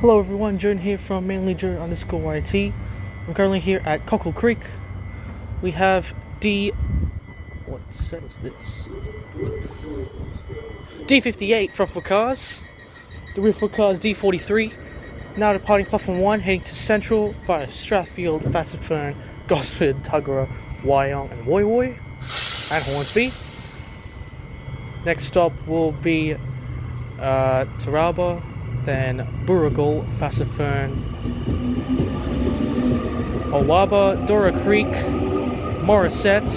Hello everyone, Jordan here from mainly Jordan_YT. I'm currently here at Cockle Creek. We have what set is this? D58 from for cars. The rear for cars D43. Now departing platform 1, heading to Central via Strathfield, Fassifern, Gosford, Tuggerah, Wyong and Woy Woy, and Hornsby. Next stop will be Taralba, then Burrigal, Fassifern, Owaba, Dora Creek, Morisset,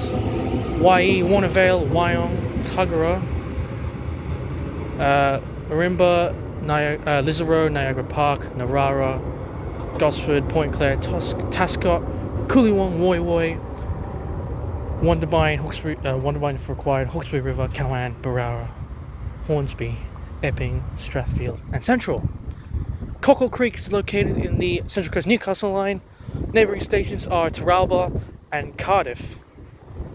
Wai'i, Warnervale, Wyong, Tuggerah, Marimba, Lisaro, Niagara Park, Narara, Gosford, Point Clare, Tascott, Coolewong, Woy Woy, Wondabyne, Hawkesbury, Wondabyne if required, Hawkesbury River, Cowan, Barara, Hornsby, Epping, Strathfield, and Central. Cockle Creek is located in the Central Coast Newcastle line. Neighbouring stations are Taralba and Cardiff.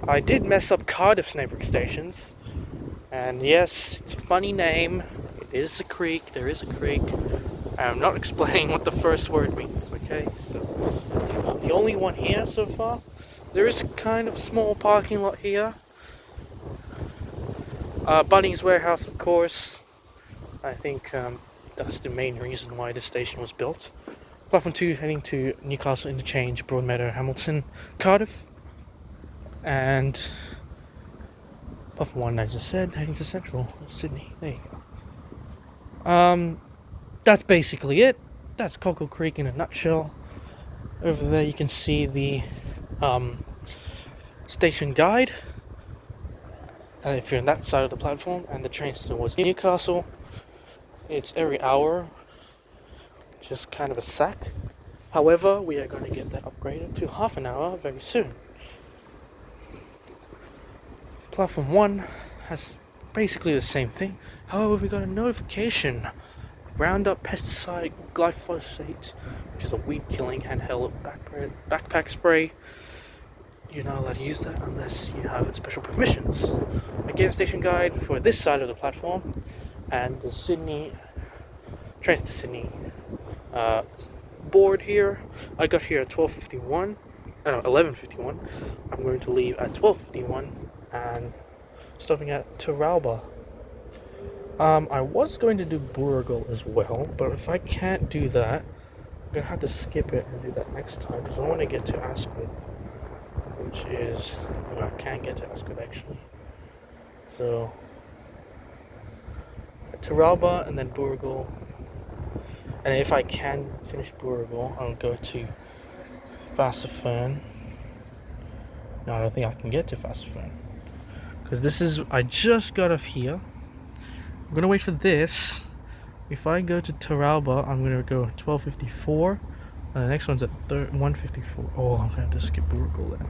I did mess up Cardiff's neighbouring stations, and yes, it's a funny name. It is a creek, there is a creek. I'm not explaining what the first word means, okay? So, the only one here so far. There is a kind of small parking lot here. Bunnings Warehouse, of course. I think that's the main reason why this station was built. Platform 2 heading to Newcastle Interchange, Broadmeadow, Hamilton, Cardiff. And platform 1, I just said, heading to Central, Sydney. There you go. That's basically it. That's Cockle Creek in a nutshell. Over there you can see the station guide. If you're on that side of the platform, and the trains towards Newcastle. It's every hour, just kind of a sack. However, we are going to get that upgraded to half an hour very soon. Platform 1 has basically the same thing. However, we got a notification. Roundup pesticide glyphosate, which is a weed-killing handheld backpack spray. You're not allowed to use that unless you have special permissions. Again, station guide for this side of the platform. And the Sydney trains to Sydney board here. I got here at 11:51. I'm going to leave at 12:51 and stopping at Taralba. I was going to do Burrigal as well, but if I can't do that, I'm gonna have to skip it and do that next time because I want to get to Asquith, which is I can't get to Asquith actually. So. Taralba and then Burrigal, and if I can finish Burrigal, I'll go to Fassifern. No, I don't think I can get to Fassifern because I just got off here. I'm gonna wait for this. If I go to Taralba, I'm gonna go 12:54, and the next one's at 1:54. Oh, I'm gonna have to skip Burrigal then.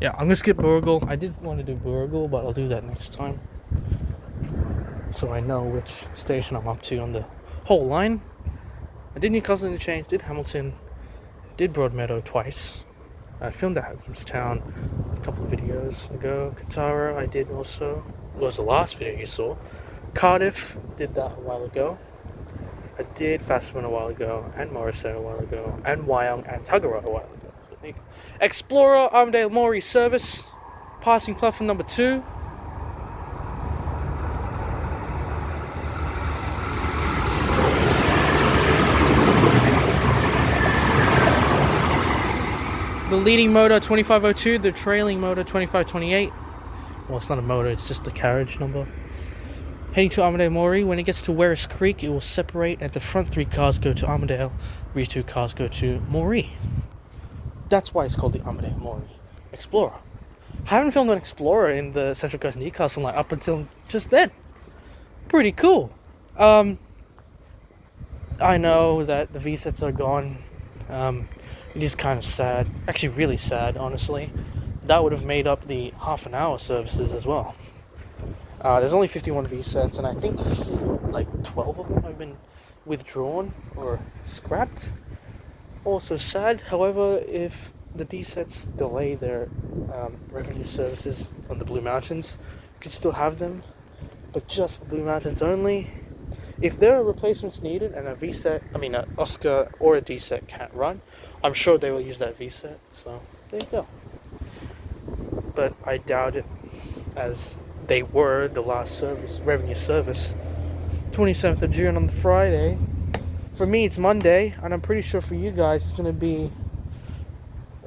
Yeah, I'm gonna skip Burrigal. I did want to do Burrigal, but I'll do that next time. So I know which station I'm up to on the whole line. I did Newcastle Interchange, did Hamilton, did Broadmeadow twice. I filmed at Haslamstown a couple of videos ago. Katara I did also. It was the last video you saw. Cardiff, did that a while ago. I did Fassifern a while ago, and Morisset a while ago, and Wyong and Tuggerah a while ago. So, Explorer, Armadale Maury service, passing platform number 2. The leading motor 2502, the trailing motor 2528. Well, it's not a motor, it's just the carriage number. Heading to Armadale Maury. When it gets to Werris Creek, it will separate, and the front 3 cars go to Armadale, rear 2 cars go to Maury. That's why it's called the Armadale Maury Explorer. I haven't filmed an Explorer in the Central Coast Newcastle line up until just then. Pretty cool. I know that the V-sets are gone. It is kind of sad. Actually, really sad, honestly. That would have made up the half an hour services as well. There's only 51 V-sets, and I think like 12 of them have been withdrawn or scrapped. Also sad. However, if the D-sets delay their revenue services on the Blue Mountains, you can still have them, but just for Blue Mountains only. If there are replacements needed and a V-set, an Oscar or a D-set can't run, I'm sure they will use that V-set, so there you go. But I doubt it, as they were the last revenue service. 27th of June on the Friday. For me, it's Monday, and I'm pretty sure for you guys it's going to be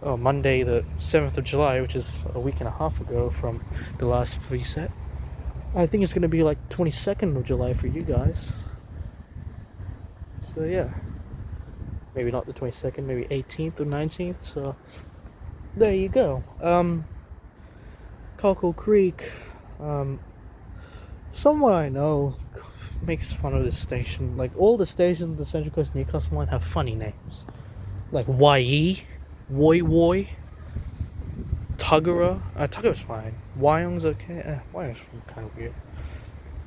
Monday the 7th of July, which is a week and a half ago from the last reset. I think it's going to be like 22nd of July for you guys. So yeah, maybe not the 22nd, maybe 18th or 19th, so there you go. Cockle Creek, someone I know makes fun of this station. Like, all the stations in the Central Coast Newcastle line have funny names. Like YE, Woi Woi, Tuggera. Tuggera's fine. Wyong's okay. Wyong's kind of weird.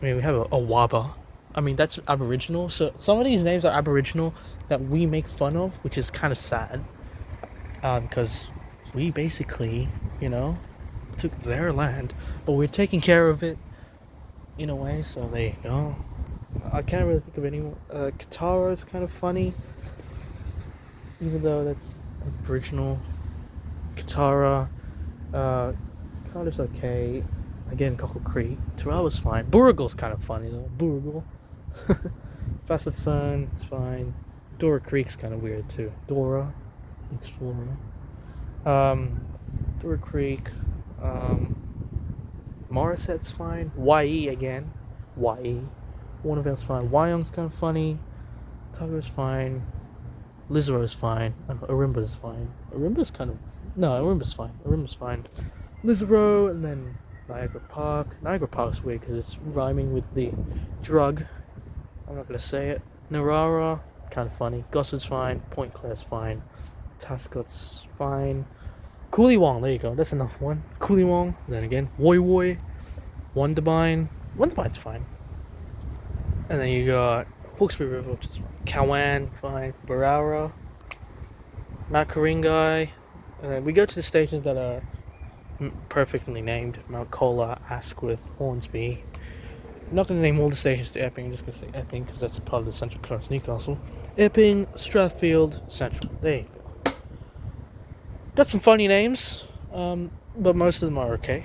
I mean, we have a Waba. I mean, that's Aboriginal. So some of these names are Aboriginal that we make fun of, which is kind of sad. Because we basically, took their land, but we're taking care of it in a way, so there you go. I can't really think of anyone. Katara is kind of funny, even though that's Aboriginal. Katara, Cardiff's okay. Again, Cockle Creek. Tarawa's fine. Booragle's kind of funny though. Boораgle. Fast and Fun, it's fine. Dora Creek's kind of weird too. Dora Explorer. Dora Creek. Morisset's fine. YE again. YE. Warnervale's fine. Wyong's kind of funny. Tugger's fine. Lizero's fine. Arimba's fine. Arimba's fine. Arimba's fine. Lizero, and then Niagara Park. Niagara Park's weird because it's rhyming with the drug. I'm not going to say it. Narara, kind of funny. Gosford's fine. Point Clare's fine. Tascot's fine. Coolywong, there you go. That's another one. Coolywong. Then again, Woi Woi. Wonderbine. Wonderbine's fine. And then you got Hawkesbury River, which is fine. Cowan, fine. Barara. Mount Karingai. And then we go to the stations that are perfectly named. Mount Cola, Asquith, Hornsby. I'm not going to name all the stations to Epping. I'm just going to say Epping because that's part of the Central Coast Newcastle. Epping, Strathfield, Central. There you go. Got some funny names, but most of them are okay.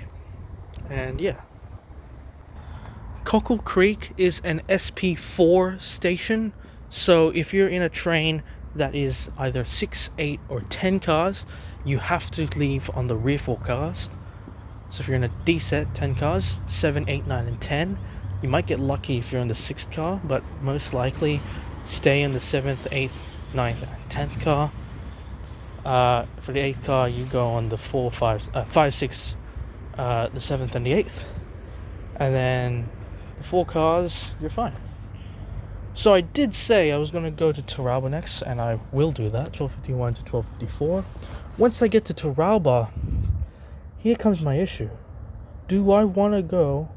And yeah. Cockle Creek is an SP4 station, so if you're in a train that is either 6, 8 or 10 cars, you have to leave on the rear 4 cars. So if you're in a D set, 10 cars, 7, 8, 9 and 10, you might get lucky if you're in the 6th car, but most likely stay in the 7th, 8th, 9th and 10th car. For the 8th car, you go on the 4, 5, 6, the 7th and the 8th. And then the 4 cars, you're fine. So I did say I was going to go to Taralba next, and I will do that, 12:51 to 12:54. Once I get to Taralba, here comes my issue. Do I want to go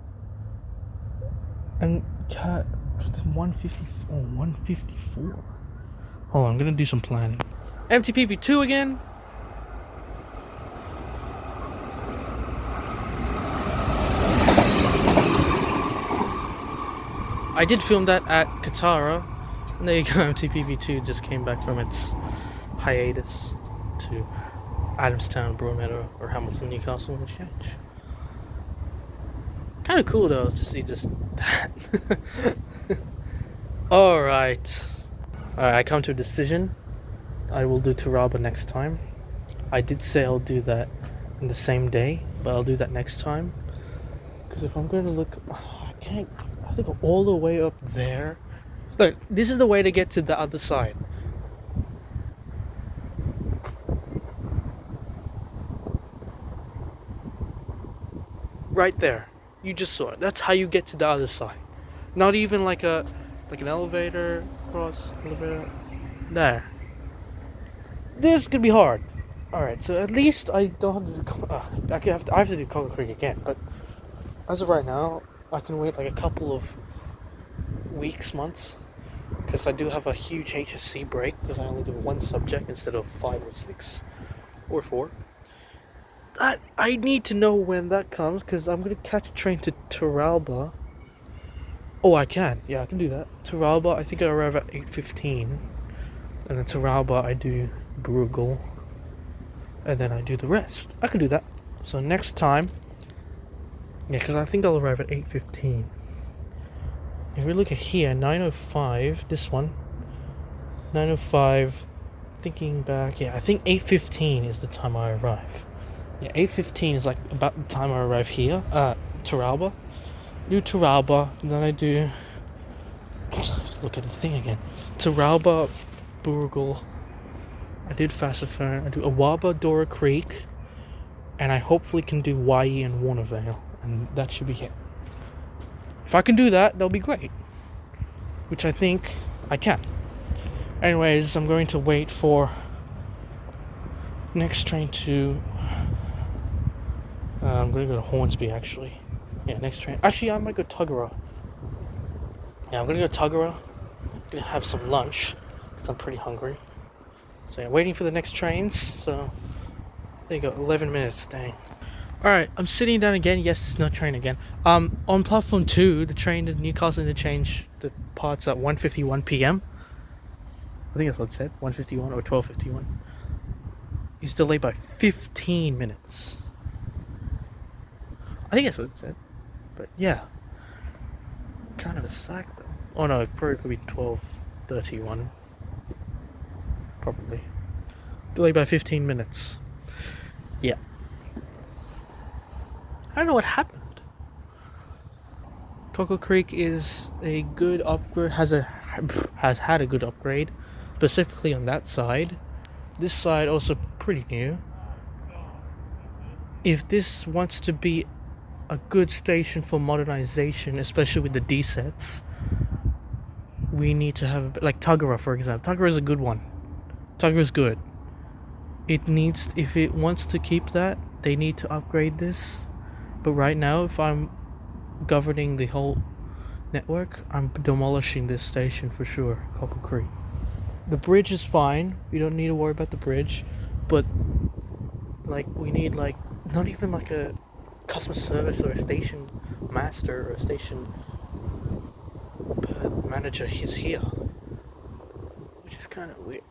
and cut 154? 154. Hold on, I'm going to do some planning. MTPP2 again. I did film that at Katara, and there you go. MTPV2 just came back from its hiatus to Adamstown, Broadmeadow, or Hamilton, Newcastle, and change. Kind of cool though to see just that. Alright, I come to a decision. I will do Taraba next time. I did say I'll do that in the same day, but I'll do that next time. Because if I'm going to look, I have to go all the way up there. Look, this is the way to get to the other side. Right there. You just saw it. That's how you get to the other side. Not even like an elevator, cross, elevator. There. This could be hard. Alright, so at least I don't have to do, I have to do Cockle Creek again, but as of right now, I can wait like a couple of weeks, months, because I do have a huge HSC break, because I only do 1 subject instead of 5 or 6 or 4. I need to know when that comes, because I'm going to catch a train to Taralba Oh, I can. Yeah, I can do that. Turalba, I think I arrive at 8:15. And then Turalba, I do Bruegel. And then I do the rest. I can do that. So next time... Yeah, because I think I'll arrive at 8:15. If we look at here, 9:05, this one. 9:05, thinking back, yeah, I think 8:15 is the time I arrive. Yeah, 8:15 is like about the time I arrive here, Turalba. Do Turalba, and then I do... I have to look at the thing again. Turalba, Bruegel, I did Fassifern, I do Awaba, Dora Creek, and I hopefully can do Wai'i and Warnervale, and that should be it. If I can do that, that'll be great. Which I think I can. Anyways, I'm going to wait for next train to... I'm going to go to Hornsby, actually. Yeah, next train. Actually, I might go Tuggerah. Yeah, I'm going to go Tuggerah. I'm going to have some lunch, because I'm pretty hungry. So yeah, waiting for the next trains. So, there you go, 11 minutes, dang. Alright, I'm sitting down again. Yes, there's no train again. On platform 2, the train to Newcastle Interchange departs at 1:51 p.m. I think that's what it said, 1:51 or 12:51. He's delayed by 15 minutes. I think that's what it said. But yeah. Kind of a sack though. Oh no, it probably could be 12:31. Probably. Delayed by 15 minutes. Yeah. I don't know what happened. Cockle Creek is a good upgrade, has had a good upgrade, specifically on that side. This side also pretty new. If this wants to be a good station for modernization, especially with the D-sets, we need to have like Tuggerah, for example. Tuggerah is a good one. Tuggerah is good. It needs, if it wants to keep that, they need to upgrade this. But right now, if I'm governing the whole network, I'm demolishing this station for sure, Cockle Creek. The bridge is fine. We don't need to worry about the bridge, but like we need like not even like a customer service or a station master or a station manager is here, which is kind of weird.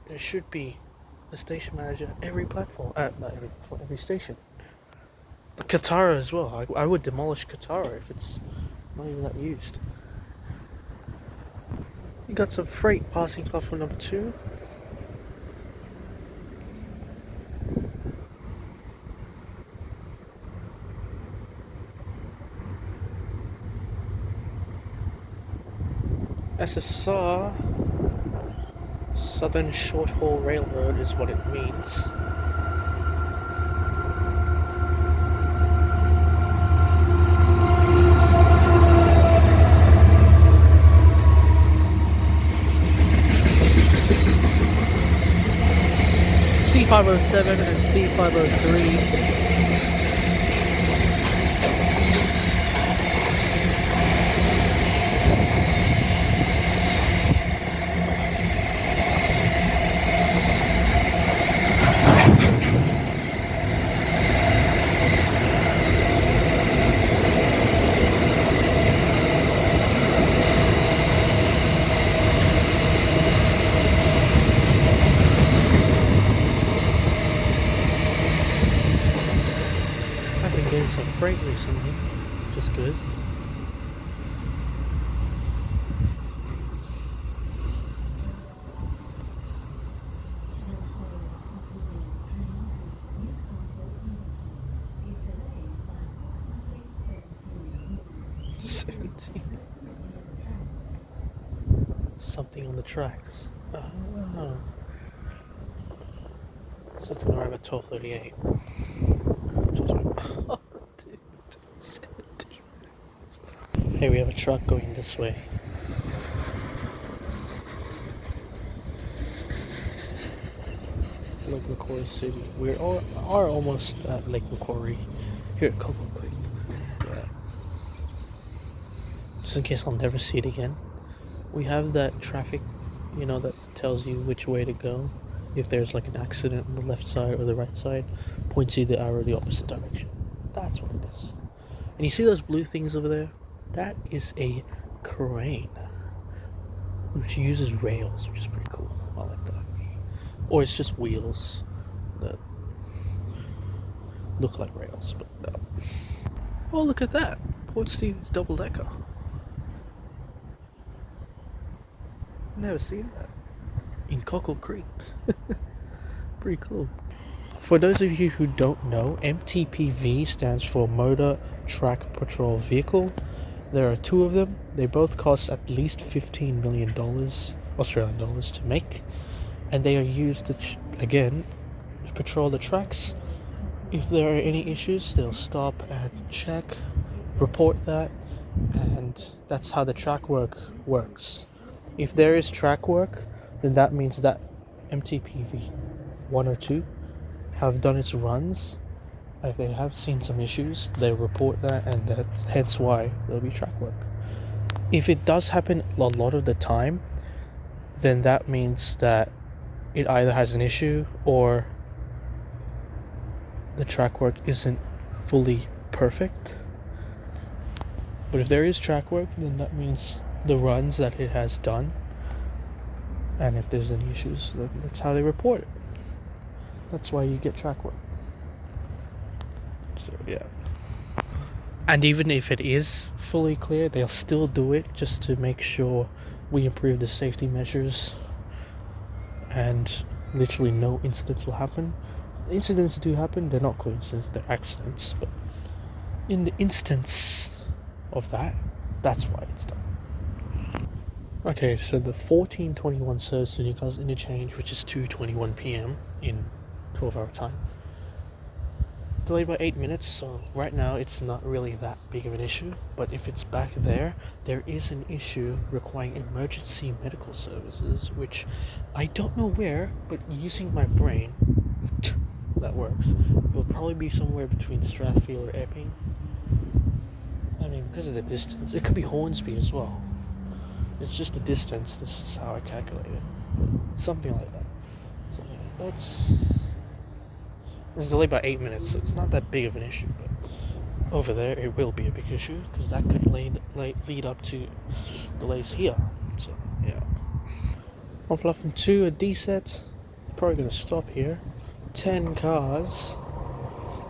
There should be a station manager at every platform, not every platform, every station. The Katara as well. I would demolish Katara if it's not even that used. You got some freight passing platform number 2. SSR, Southern Short Haul Railroad, is what it means. C507 and C503. Some freight recently, which is good. Something on the tracks. Oh. So it's gonna arrive at 12:38. Oh, dude, 17 minutes. Hey, we have a truck going this way. Lake Macquarie City. We are almost at Lake Macquarie here at Cockle Creek. Yeah. Just in case I'll never see it again. We have that traffic, that tells you which way to go. If there's like an accident on the left side or the right side, points you the arrow the opposite direction. That's what it is. And you see those blue things over there? That is a crane, which uses rails, which is pretty cool. I like that. Or it's just wheels that look like rails, but no. Oh, look at that! Port Stevens double decker. Never seen that in Cockle Creek. Pretty cool. For those of you who don't know, MTPV stands for Motor Track Patrol Vehicle. There are two of them. They both cost at least $15 million Australian dollars to make, and they are used to again patrol the tracks. If there are any issues, they'll stop and check, report that, and that's how the track work works. If there is track work, then that means that MTPV 1 or 2 have done its runs, and if they have seen some issues, they'll report that, and that's hence why there'll be track work. If it does happen a lot of the time, then that means that it either has an issue or the track work isn't fully perfect. But if there is track work, then that means the runs that it has done, and if there's any issues, then that's how they report it. That's why you get track work. So yeah. And even if it is fully clear, they'll still do it just to make sure we improve the safety measures and literally no incidents will happen. Incidents do happen, they're not coincidences, they're accidents, but in the instance of that, that's why it's done. Okay, so the 14:21 service to Newcastle Interchange, which is 2:21 PM in 12-hour time, delayed by 8 minutes, so right now it's not really that big of an issue, but if it's back there is an issue requiring emergency medical services, which I don't know where, but using my brain, that works. It will probably be somewhere between Strathfield or Epping. I mean, because of the distance. It could be Hornsby as well. It's just the distance, this is how I calculate it. But something like that. So yeah, it's delayed by 8 minutes, so it's not that big of an issue, but over there it will be a big issue, because that could lead up to delays here. So yeah. On platform 2, a D-set. Probably going to stop here. 10 cars.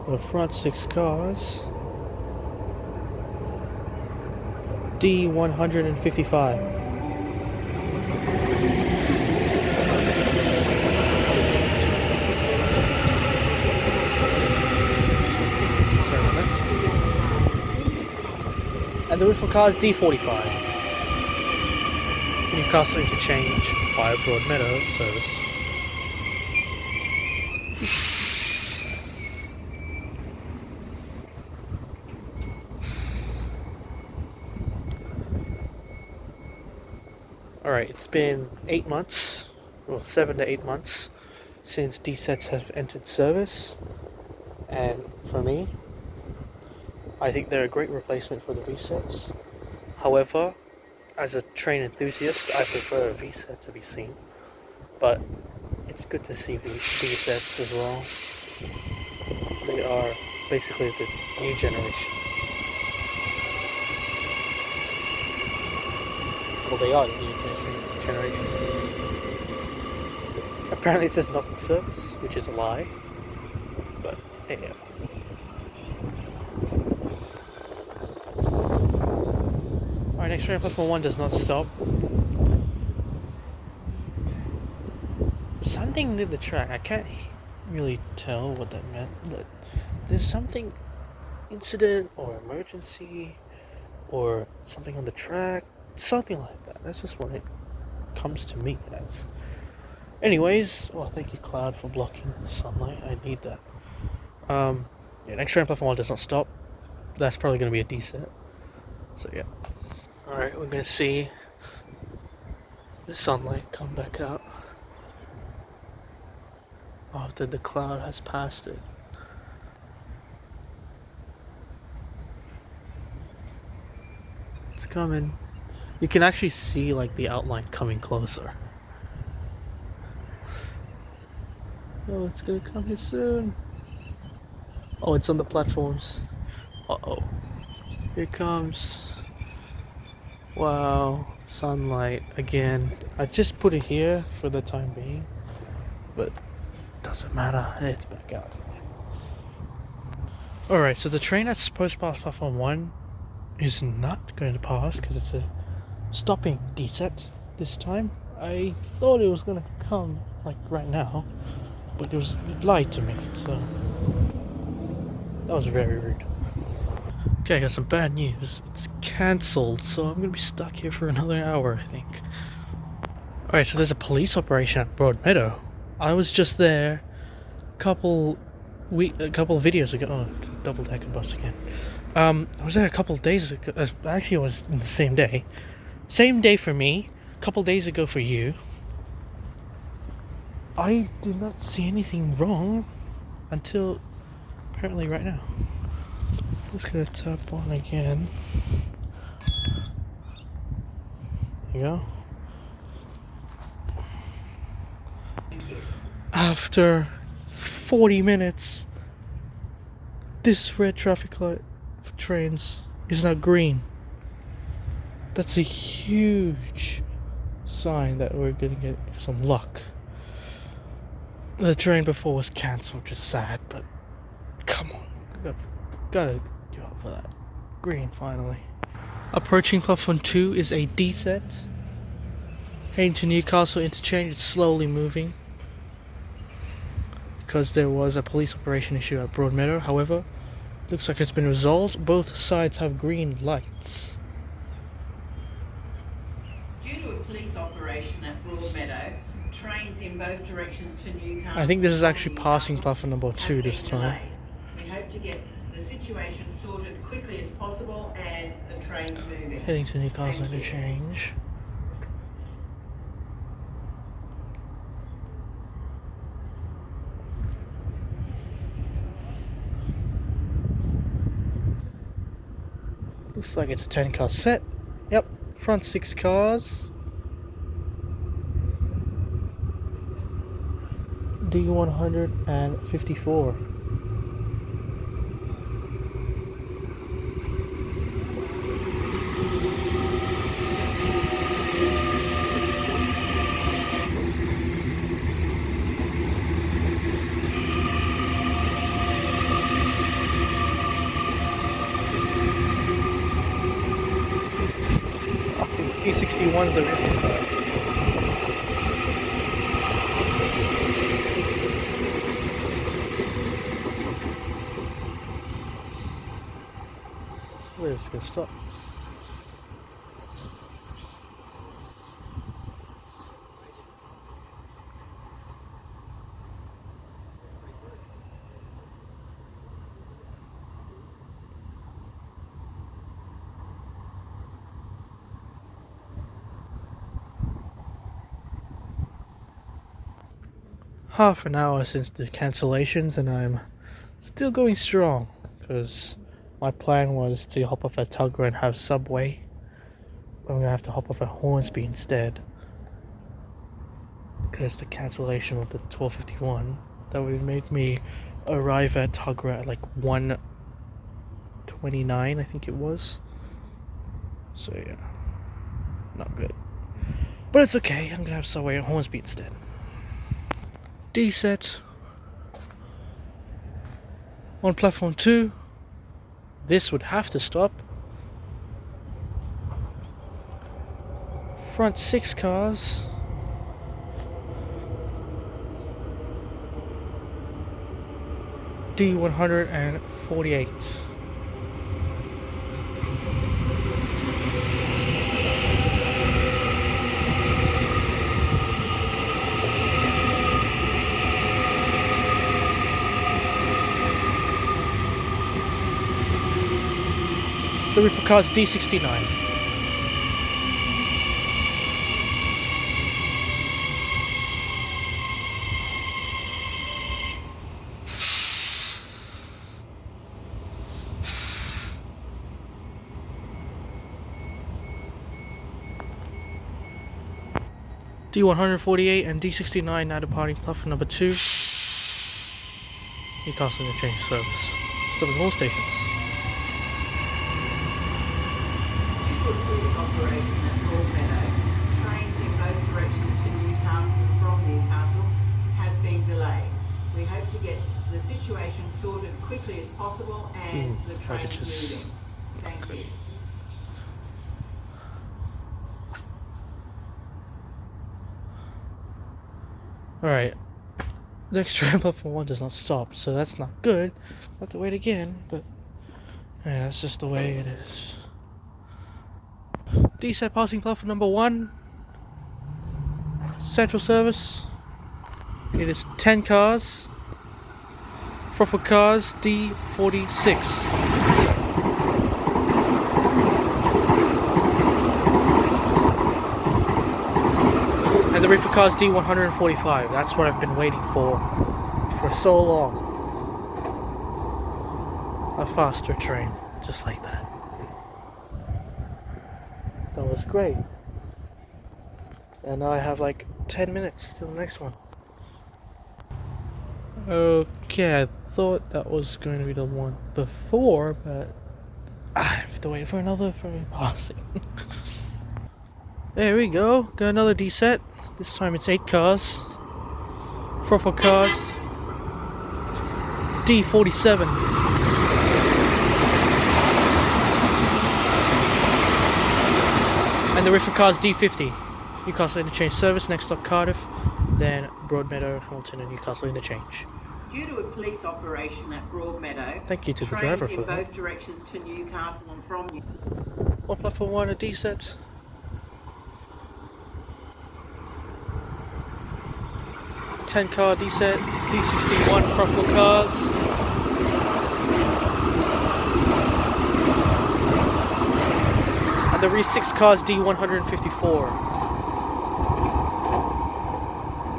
The front 6 cars. D155. And the roof of cars D45. Newcastle Interchange via Broadmeadow service. Alright, it's been 8 months, well 7 to 8 months since D-sets have entered service, and for me, I think they're a great replacement for the V-sets. However, as a train enthusiast, I prefer a V-set to be seen, but it's good to see V-sets as well. They are basically the new generation. Well, they are the new generation. Apparently it says not in service, which is a lie, but yeah. Alright, next train, platform 1 does not stop. Something near the track, I can't really tell what that meant, but there's something, incident or emergency or something on the track, something like that. That's just what it comes to me as. Anyways, well, thank you Cloud for blocking the sunlight, I need that. Yeah, next train, platform 1 does not stop. That's probably going to be a D-set, so yeah. Alright, we're going to see the sunlight come back out after the cloud has passed it. It's coming. You can actually see like the outline coming closer. Oh, it's gonna come here soon. Oh, it's on the platforms. Uh-oh. Here it comes. Wow, sunlight again. I just put it here for the time being, but doesn't matter. It's back out. Alright, so the train that's supposed to pass platform 1 is not going to pass because it's a stopping deset this time. I thought it was going to come like right now, but it lied to me, so that was very rude. Okay, I got some bad news. It's cancelled, so I'm gonna be stuck here for another hour, I think. Alright, so there's a police operation at Broadmeadow. I was just there a couple of videos ago. Oh, it's a double-decker bus again. I was there a couple of days ago. Actually, it was the same day. Same day for me, a couple days ago for you. I did not see anything wrong until apparently right now. Just gonna tap on again. There you go. After 40 minutes, this red traffic light for trains is now green. That's a huge sign that we're gonna get some luck. The train before was cancelled, which is sad, but come on, gotta give up for that. Green, finally. Approaching platform 2 is a D-set. Heading to Newcastle interchange, it's slowly moving because there was a police operation issue at Broadmeadow. However, looks like it's been resolved. Both sides have green lights. Due to a police operation at Broadmeadow, trains in both directions to Newcastle. I think this is actually passing platform number 2 this time. We hope to get the situation sorted quickly as possible and the trains moving. Heading to Newcastle interchange. Looks like it's a 10-car set. Yep, front 6 cars. D154. I think D61's the river cars. We're just gonna stop. Half an hour since the cancellations and I'm still going strong because my plan was to hop off at Tuggerah and have Subway. I'm gonna have to hop off at Hornsby instead because the cancellation of the 12:51 that would make me arrive at Tuggerah at like 1:29, I think it was. So yeah, not good, but it's okay. I'm gonna have Subway at Hornsby instead. D-set on platform 2. This would have to stop. Front 6 cars. D148. The reefer car's D69. D148 and D69 now departing platform number 2. Newcastle interchange service. Stopping all stations. to a police operation at Broadmeadow, trains in both directions to Newcastle and from Newcastle have been delayed. We hope to get the situation sorted quickly as possible and the trains moving. Thank you. Alright. Next train platform 1 does not stop, so that's not good. We'll have to wait again, but yeah, that's just the way it is. D-set passing platform number 1. Central service. It is 10 cars. Proper cars D46. And the reefer cars D145. That's what I've been waiting for so long. A faster train, just like that. That was great. And now I have like 10 minutes to the next one. Okay, I thought that was going to be the one before, but I have to wait for another train passing. There we go, got another D set. This time it's 8 cars. Proper cars. D47. And the reefer cars D50. Newcastle Interchange service, next stop Cardiff, then Broadmeadow, Hamilton and Newcastle Interchange. Due to a police operation at Broadmeadow, Thank you to the driver trains for in that. both directions to Newcastle and from On platform 1, a D set. car D set, D61 front four cars. And the Re6 cars D154.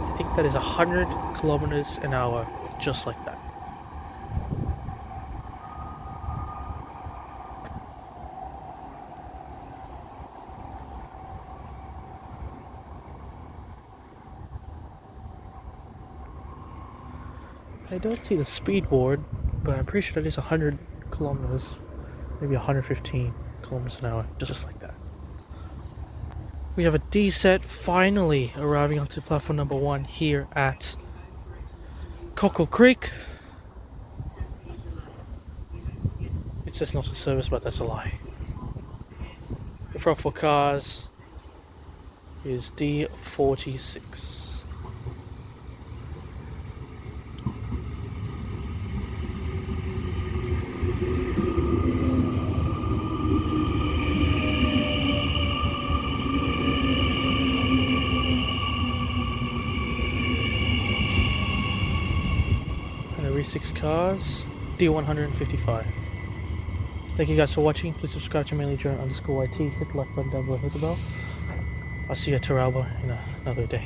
I think that is 100 kilometers an hour, just like that. I don't see the speed board, but I'm pretty sure that is 100 kilometers, maybe 115 kilometers an hour, just like that. We have a D set finally arriving onto platform number 1 here at Cockle Creek. It says not in service, but that's a lie. The front four cars is D46. And the Re6 cars, D155. Thank you guys for watching. Please subscribe to mainlyjournal_YT. Hit the like button down below, hit the bell. I'll see you at Taralba in another day.